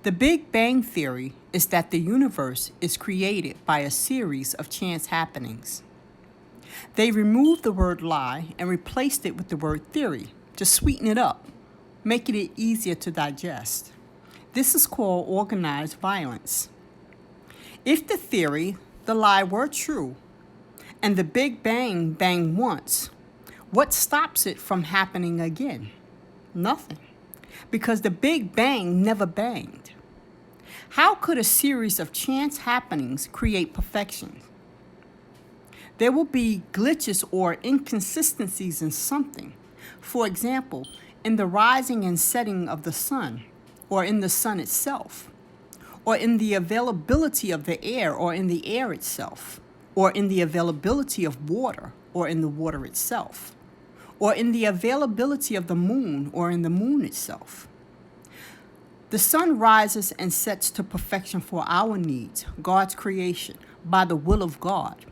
The Big Bang Theory is that the universe is created by a series of chance happenings. They removed the word lie and replaced it with the word theory to sweeten it up, making it easier to digest. This is called organized violence. If the theory, the lie, were true, and the Big Bang banged once, what stops it from happening again? Nothing, because the Big Bang never banged. How could a series of chance happenings create perfection? There will be glitches or inconsistencies in something. For example, in the rising and setting of the sun, or in the sun itself, or in the availability of the air, or in the air itself, or in the availability of water, or in the water itself, or in the availability of the moon, or in the moon itself. The sun rises and sets to perfection for our needs, God's creation, by the will of God.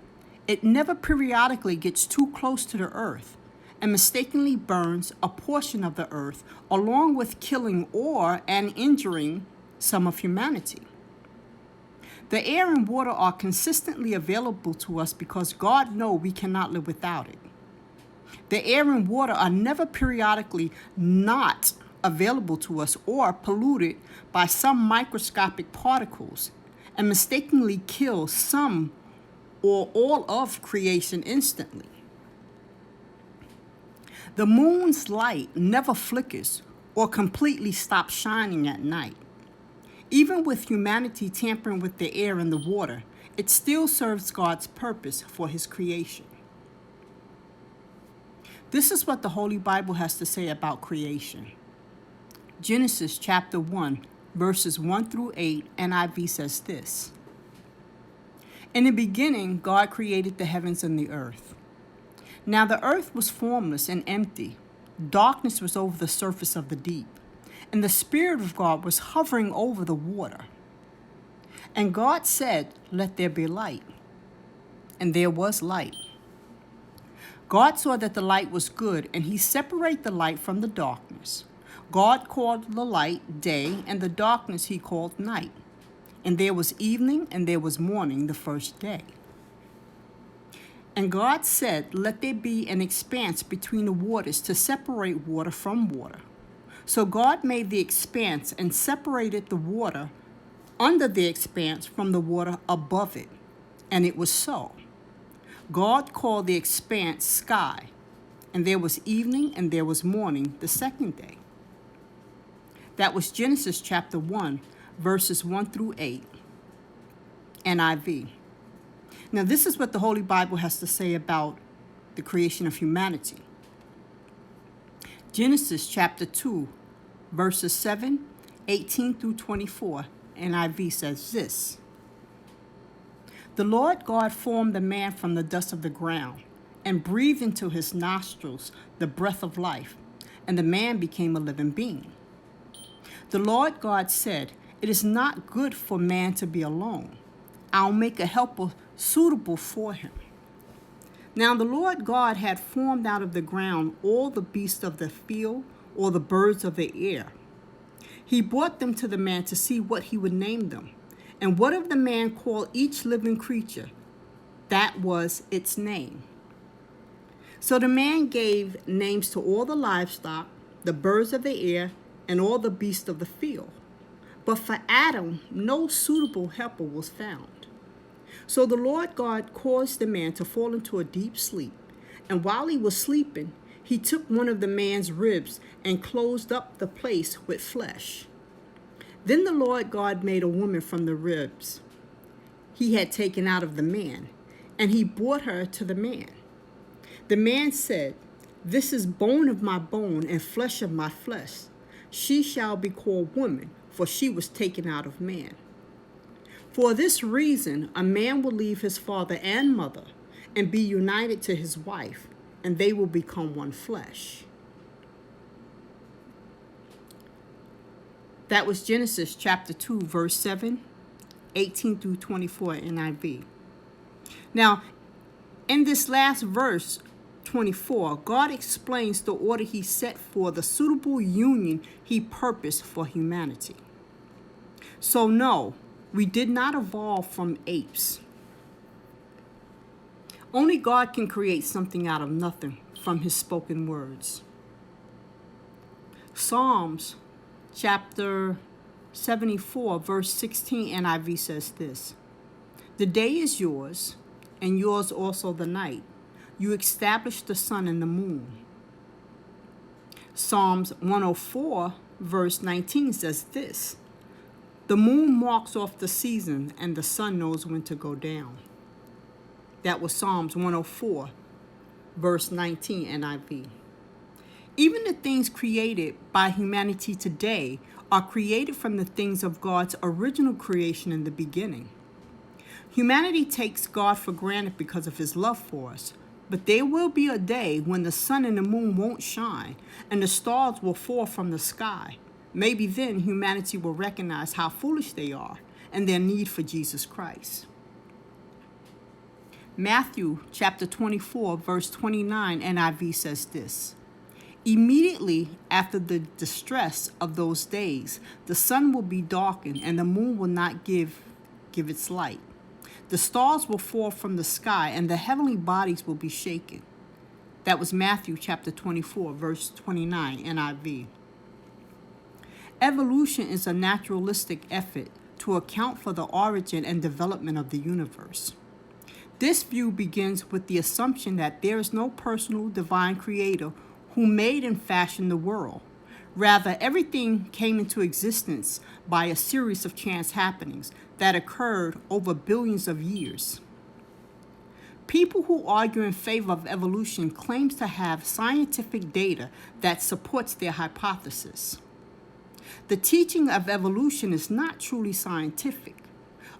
It never periodically gets too close to the earth and mistakenly burns a portion of the earth, along with killing and injuring some of humanity. The air and water are consistently available to us because God knows we cannot live without it. The air and water are never periodically not available to us or polluted by some microscopic particles and mistakenly kill some or all of creation instantly. The moon's light never flickers or completely stops shining at night. Even with humanity tampering with the air and the water, it still serves God's purpose for his creation. This is what the Holy Bible has to say about creation. Genesis chapter 1, verses 1 through 8, NIV says this. In the beginning, God created the heavens and the earth. Now the earth was formless and empty. Darkness was over the surface of the deep, and the Spirit of God was hovering over the water. And God said, "Let there be light." And there was light. God saw that the light was good, and he separated the light from the darkness. God called the light day, and the darkness he called night. And there was evening, and there was morning the first day. And God said, "Let there be an expanse between the waters to separate water from water." So God made the expanse and separated the water under the expanse from the water above it. And it was so. God called the expanse sky. And there was evening, and there was morning the second day. That was Genesis chapter 1, verses 1 through 8, NIV. Now, this is what the Holy Bible has to say about the creation of humanity. Genesis chapter 2, verses 7, 18 through 24, NIV says this. The Lord God formed the man from the dust of the ground and breathed into his nostrils the breath of life, and the man became a living being. The Lord God said, "It is not good for man to be alone. I'll make a helper suitable for him." Now the Lord God had formed out of the ground all the beasts of the field, or the birds of the air. He brought them to the man to see what he would name them. And what of the man called each living creature? That was its name. So the man gave names to all the livestock, the birds of the air, and all the beasts of the field. But for Adam, no suitable helper was found. So the Lord God caused the man to fall into a deep sleep. And while he was sleeping, he took one of the man's ribs and closed up the place with flesh. Then the Lord God made a woman from the ribs he had taken out of the man, and he brought her to the man. The man said, "This is bone of my bone and flesh of my flesh. She shall be called woman, for she was taken out of man." For this reason, a man will leave his father and mother and be united to his wife, and they will become one flesh. That was Genesis chapter 2, verse 7, 18 through 24, NIV. Now, in this last verse, 24, God explains the order he set for the suitable union he purposed for humanity. So no, we did not evolve from apes. Only God can create something out of nothing from his spoken words. Psalms chapter 74, verse 16 NIV says this: "The day is yours, and yours also the night. You established the sun and the moon." Psalms 104, verse 19 says this: "The moon marks off the season, and the sun knows when to go down." That was Psalms 104, verse 19 NIV. Even the things created by humanity today are created from the things of God's original creation in the beginning. Humanity takes God for granted because of his love for us, but there will be a day when the sun and the moon won't shine and the stars will fall from the sky. Maybe then humanity will recognize how foolish they are and their need for Jesus Christ. Matthew chapter 24, verse 29 NIV says this: "Immediately after the distress of those days, the sun will be darkened and the moon will not give its light. The stars will fall from the sky and the heavenly bodies will be shaken." That was Matthew chapter 24, verse 29 NIV. Evolution is a naturalistic effort to account for the origin and development of the universe. This view begins with the assumption that there is no personal divine creator who made and fashioned the world. Rather, everything came into existence by a series of chance happenings that occurred over billions of years. People who argue in favor of evolution claim to have scientific data that supports their hypothesis. The teaching of evolution is not truly scientific.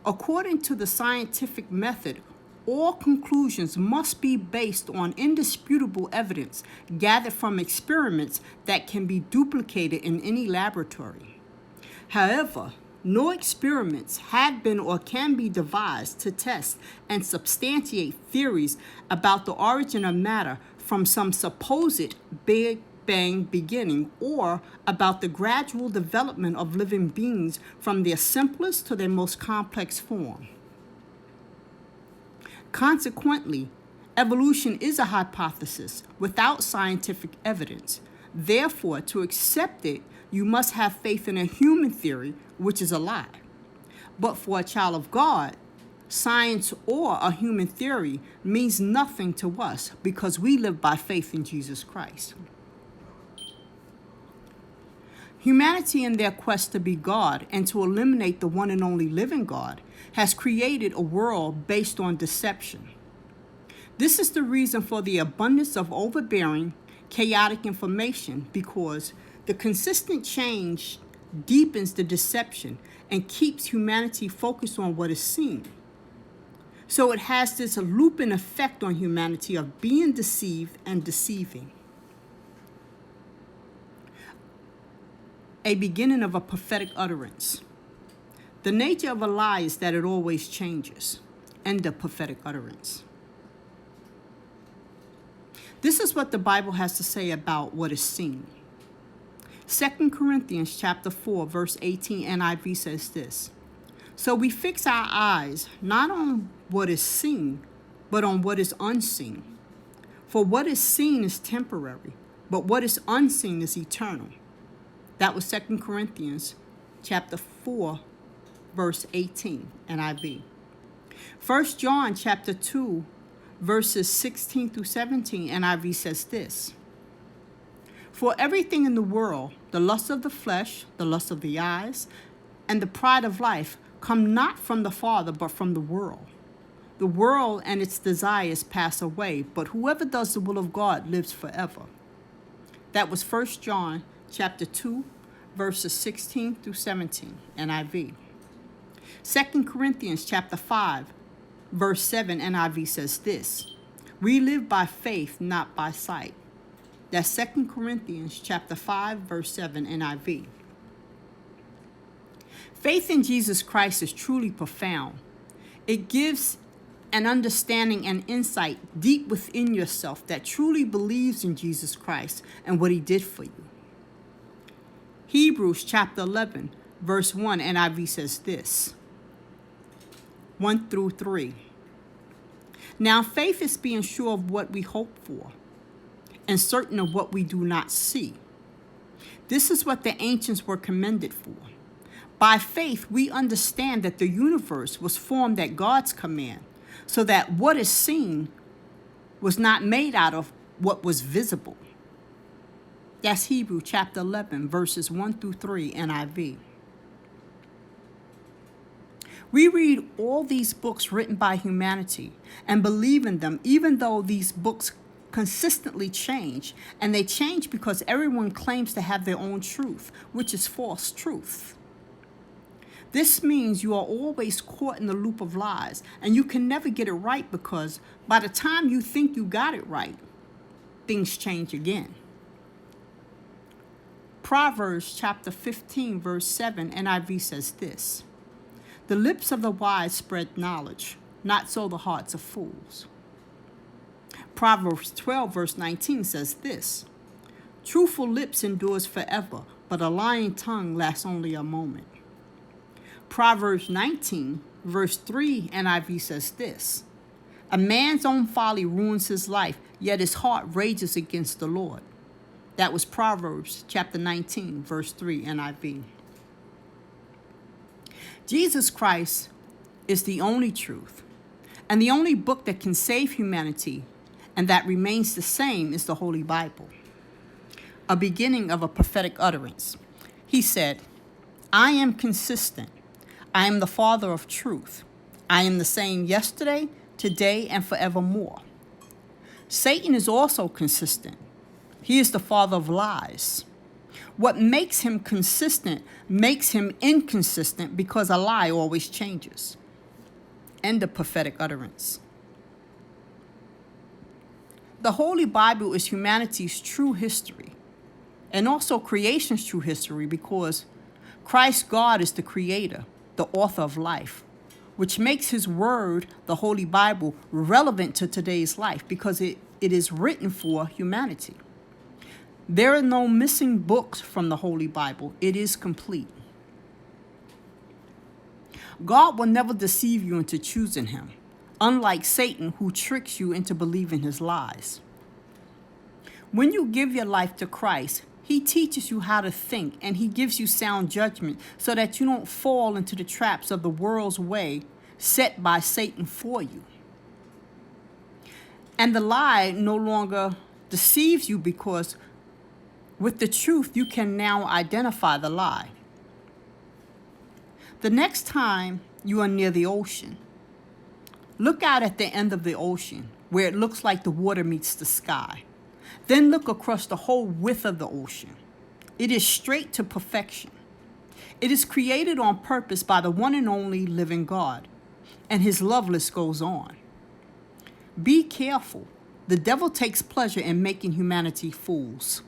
According to the scientific method, all conclusions must be based on indisputable evidence gathered from experiments that can be duplicated in any laboratory. However, no experiments have been or can be devised to test and substantiate theories about the origin of matter from some supposed Big Bang beginning, or about the gradual development of living beings from their simplest to their most complex form. Consequently, evolution is a hypothesis without scientific evidence. Therefore, to accept it, you must have faith in a human theory, which is a lie. But for a child of God, science or a human theory means nothing to us because we live by faith in Jesus Christ. Humanity, in their quest to be God and to eliminate the one and only living God, has created a world based on deception. This is the reason for the abundance of overbearing, chaotic information, because the consistent change deepens the deception and keeps humanity focused on what is seen. So it has this looping effect on humanity of being deceived and deceiving. A beginning of a prophetic utterance. The nature of a lie is that it always changes. End of prophetic utterance. This is what the Bible has to say about what is seen. 2 Corinthians chapter 4, verse 18 NIV says this: "So we fix our eyes not on what is seen, but on what is unseen. For what is seen is temporary, but what is unseen is eternal." That was 2 Corinthians chapter 4, verse 18, NIV. 1 John chapter 2, verses 16 through 17, NIV says this: "For everything in the world, the lust of the flesh, the lust of the eyes, and the pride of life come not from the Father, but from the world. The world and its desires pass away, but whoever does the will of God lives forever." That was 1 John chapter 2, verses 16 through 17, NIV. 2 Corinthians chapter 5, verse 7, NIV says this: "We live by faith, not by sight." That's 2 Corinthians chapter 5, verse 7, NIV. Faith in Jesus Christ is truly profound. It gives an understanding and insight deep within yourself that truly believes in Jesus Christ and what he did for you. Hebrews chapter 11, verse 1, NIV says this, 1 through 3. Now faith is being sure of what we hope for and certain of what we do not see. This is what the ancients were commended for. By faith, we understand that the universe was formed at God's command, so that what is seen was not made out of what was visible. That's Hebrews chapter 11, verses 1 through 3, NIV. We read all these books written by humanity and believe in them, even though these books consistently change, and they change because everyone claims to have their own truth, which is false truth. This means you are always caught in the loop of lies, and you can never get it right because by the time you think you got it right, things change again. Proverbs chapter 15, verse 7, NIV says this, "The lips of the wise spread knowledge, not so the hearts of fools." Proverbs 12, verse 19 says this, "Truthful lips endures forever, but a lying tongue lasts only a moment." Proverbs 19, verse 3, NIV says this, "A man's own folly ruins his life, yet his heart rages against the Lord." That was Proverbs chapter 19, verse 3, NIV. Jesus Christ is the only truth, and the only book that can save humanity and that remains the same is the Holy Bible. A beginning of a prophetic utterance. He said, "I am consistent. I am the Father of truth. I am the same yesterday, today, and forevermore." Satan is also consistent. He is the father of lies. What makes him consistent makes him inconsistent because a lie always changes. End of prophetic utterance. The Holy Bible is humanity's true history and also creation's true history because Christ God is the creator, the author of life, which makes his word, the Holy Bible, relevant to today's life because it is written for humanity. There are no missing books from the Holy Bible. It is complete. God will never deceive you into choosing him, unlike Satan, who tricks you into believing his lies. When you give your life to Christ, he teaches you how to think, and he gives you sound judgment so that you don't fall into the traps of the world's way set by Satan for you. And the lie no longer deceives you because with the truth, you can now identify the lie. The next time you are near the ocean, look out at the end of the ocean where it looks like the water meets the sky. Then look across the whole width of the ocean. It is straight to perfection. It is created on purpose by the one and only living God, and his love list goes on. Be careful. The devil takes pleasure in making humanity fools.